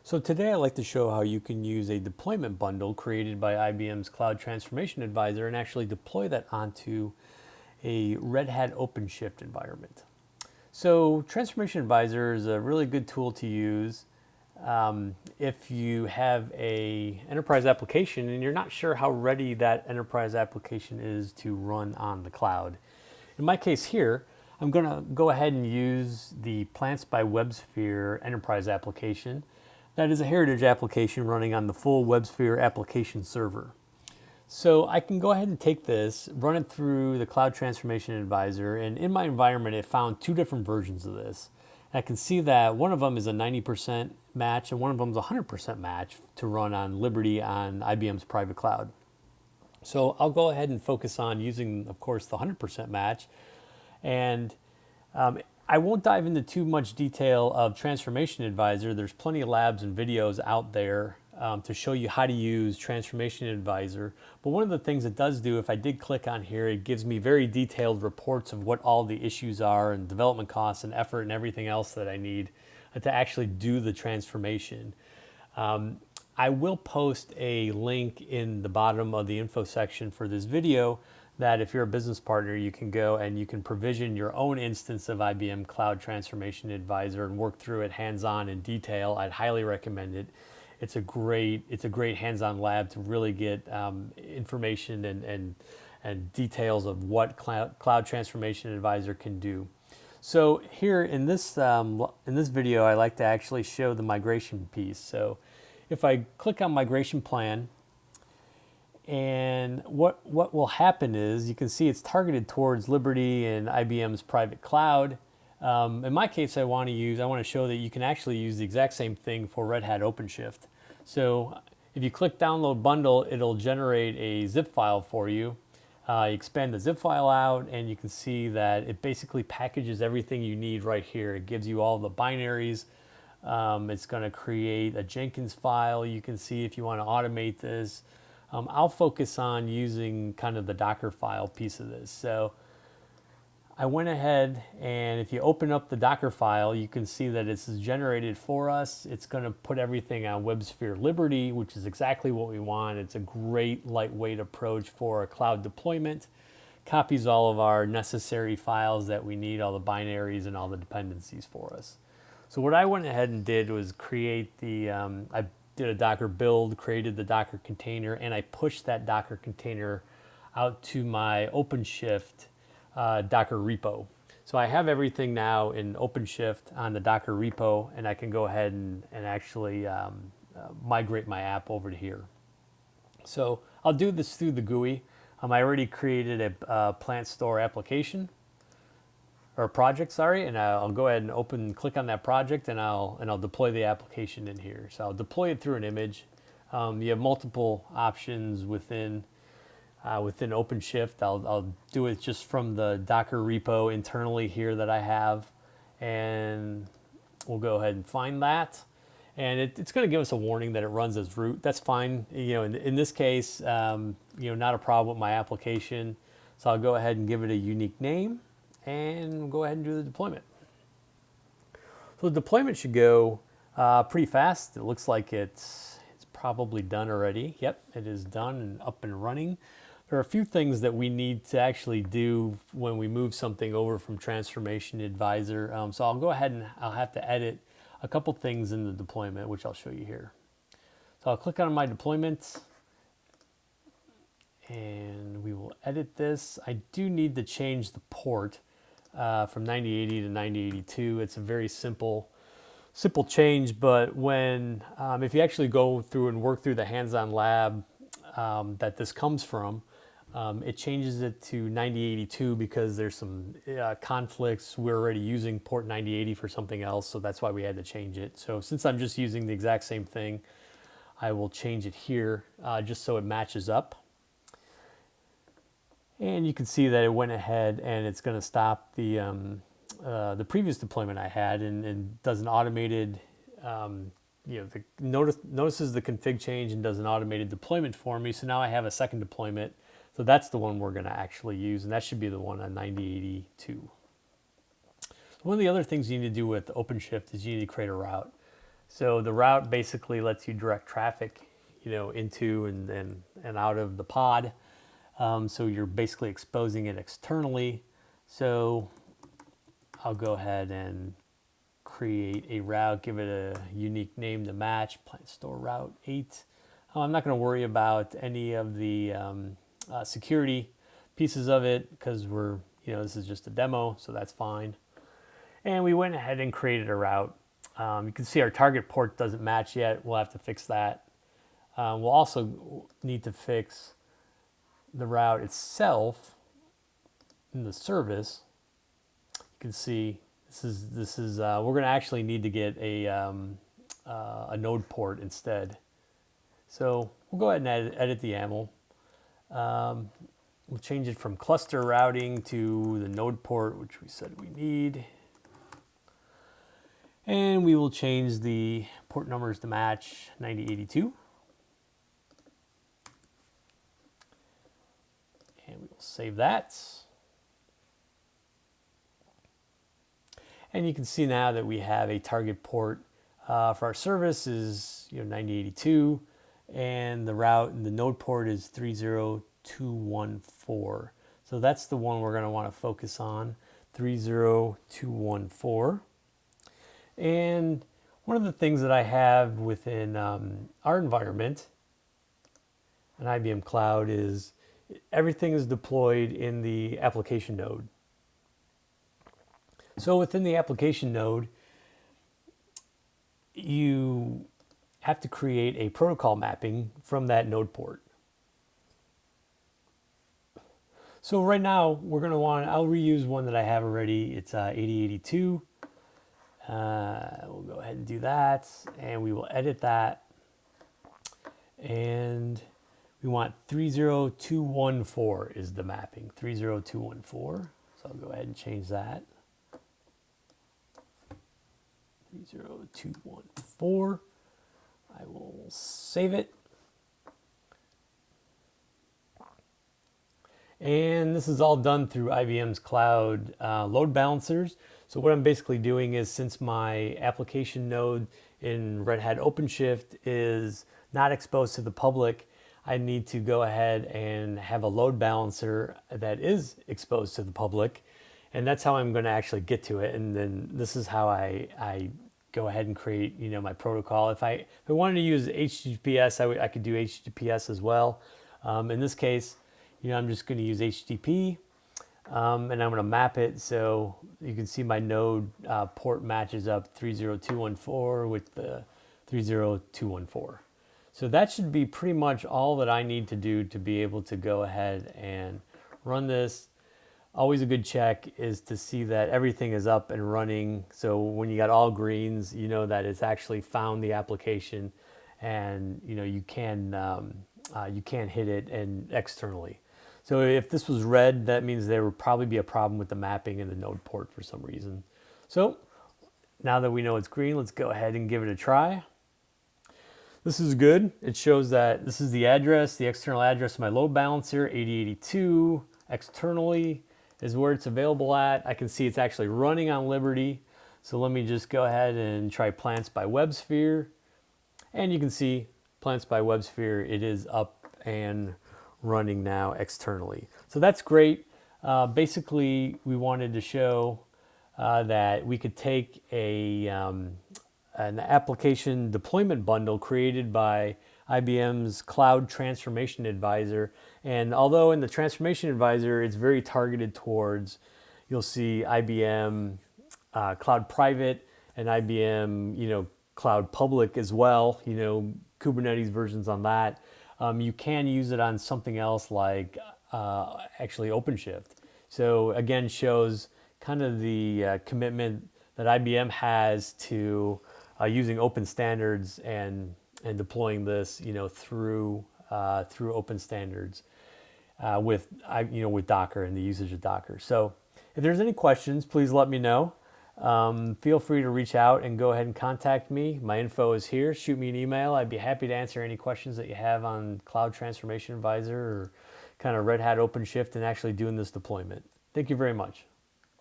So today I'd like to show how you can use a deployment bundle created by IBM's Cloud Transformation Advisor and actually deploy that onto a Red Hat OpenShift environment. So Transformation Advisor is a really good tool to use if you have a enterprise application and you're not sure how ready that enterprise application is to run on the cloud. In my case here, I'm going to go ahead and use the Plants by WebSphere enterprise application. That is a heritage application running on the full WebSphere application server. So I can go ahead and take this, run it through the Cloud Transformation Advisor, and in my environment it found two different versions of this. I can see that one of them is a 90% match and one of them is a 100% match to run on Liberty on IBM's private cloud. So I'll go ahead and focus on using, of course, the 100% match. And I won't dive into too much detail of Transformation Advisor. There's plenty of labs and videos out there to show you how to use Transformation Advisor. But one of the things it does do, if I did click on here, it gives me very detailed reports of what all the issues are and development costs and effort and everything else that I need to actually do the transformation. I will post a link in the bottom of the info section for this video that if you're a business partner, you can go and you can provision your own instance of IBM Cloud Transformation Advisor and work through it hands-on in detail. I'd highly recommend it. It's a great hands-on lab to really get information and details of what Cloud Transformation Advisor can do. So here in this video, I like to actually show the migration piece. So if I click on migration plan, and what will happen is you can see it's targeted towards Liberty and IBM's private cloud. In my case, I want to show that you can actually use the exact same thing for Red Hat OpenShift. So if you click download bundle, it'll generate a zip file for you. You expand the zip file out and you can see that it basically packages everything you need right here. It gives you all the binaries. It's going to create a Jenkins file. You can see if you want to automate this. I'll focus on using kind of the Docker file piece of this. So I went ahead and if you open up the Docker file, you can see that it's generated for us. It's going to put everything on WebSphere Liberty, which is exactly what we want. It's a great lightweight approach for a cloud deployment. Copies all of our necessary files that we need, all the binaries and all the dependencies for us. So what I went ahead and did was create the, I did a Docker build, created the Docker container, and I pushed that Docker container out to my OpenShift Docker repo. So I have everything now in OpenShift on the Docker repo, and I can go ahead and actually migrate my app over to here. So I'll do this through the GUI. I already created a plant store application, or project, sorry, and I'll go ahead and click on that project, and I'll deploy the application in here. So I'll deploy it through an image. You have multiple options within OpenShift. I'll do it just from the Docker repo internally here that I have, and we'll go ahead and find that. And it's going to give us a warning that it runs as root. That's fine. In this case, not a problem with my application. So I'll go ahead and give it a unique name. And we'll go ahead and do the deployment. So the deployment should go pretty fast. It looks like it's probably done already. Yep, it is done and up and running. There are a few things that we need to actually do when we move something over from Transformation Advisor. So I'll go ahead and I'll have to edit a couple things in the deployment, which I'll show you here. So I'll click on my deployments. And we will edit this. I do need to change the port from 9080 to 9082. It's a very simple change, but when if you actually go through and work through the hands-on lab that this comes from, it changes it to 9082 because there's some conflicts. We're already using port 9080 for something else, so that's why we had to change it. So since I'm just using the exact same thing, I will change it here just so it matches up. And you can see that it went ahead and it's going to stop the previous deployment I had and does an automated, notices the config change and does an automated deployment for me. So now I have a second deployment. So that's the one we're going to actually use, and that should be the one on 9082. One of the other things you need to do with OpenShift is you need to create a route. So the route basically lets you direct traffic, into and out of the pod. So you're basically exposing it externally. So I'll go ahead and create a route, give it a unique name to match, plant store route 8. I'm not going to worry about any of the security pieces of it because this is just a demo, so that's fine. And we went ahead and created a route. You can see our target port doesn't match yet. We'll have to fix that. We'll also need to fix the route itself in the service. You can see this is we're going to actually need to get a node port instead. So we'll go ahead and edit the YAML. We'll change it from cluster routing to the node port, which we said we need. And we will change the port numbers to match 9082. And we will save that. And you can see now that we have a target port for our service is 9082, and the route and the node port is 30214. So that's the one we're going to want to focus on, 30214. And one of the things that I have within our environment, an IBM Cloud, is everything is deployed in the application node. So within the application node, you have to create a protocol mapping from that node port. So right now I'll reuse one that I have already. It's 8082. We'll go ahead and do that, and we will edit that. And we want 30214 is the mapping, 30214. So I'll go ahead and change that. 30214. I will save it. And this is all done through IBM's Cloud load balancers. So what I'm basically doing is, since my application node in Red Hat OpenShift is not exposed to the public, I need to go ahead and have a load balancer that is exposed to the public. And that's how I'm going to actually get to it. And then this is how I go ahead and create, my protocol. If I wanted to use HTTPS, I could do HTTPS as well. In this case, I'm just going to use HTTP, and I'm going to map it so you can see my node port matches up 30214 with the 30214. So that should be pretty much all that I need to do to be able to go ahead and run this. Always a good check is to see that everything is up and running. So when you got all greens, you know that it's actually found the application, and you can hit it and externally. So if this was red, that means there would probably be a problem with the mapping in the node port for some reason. So now that we know it's green, let's go ahead and give it a try. This is good. It shows that this is the address, the external address of my load balancer, 8082. Externally is where it's available at. I can see it's actually running on Liberty. So let me just go ahead and try Plants by WebSphere. And you can see Plants by WebSphere, it is up and running now externally. So that's great. Basically, we wanted to show that we could take an application deployment bundle created by IBM's Cloud Transformation Advisor. And although in the Transformation Advisor, it's very targeted towards, you'll see IBM Cloud Private and IBM, Cloud Public as well, Kubernetes versions on that. You can use it on something else like actually OpenShift. So again, shows kind of the commitment that IBM has to using open standards and deploying this, through open standards with Docker and the usage of Docker. So if there's any questions, please let me know. Feel free to reach out and go ahead and contact me. My info is here. Shoot me an email. I'd be happy to answer any questions that you have on Cloud Transformation Advisor or kind of Red Hat OpenShift and actually doing this deployment. Thank you very much.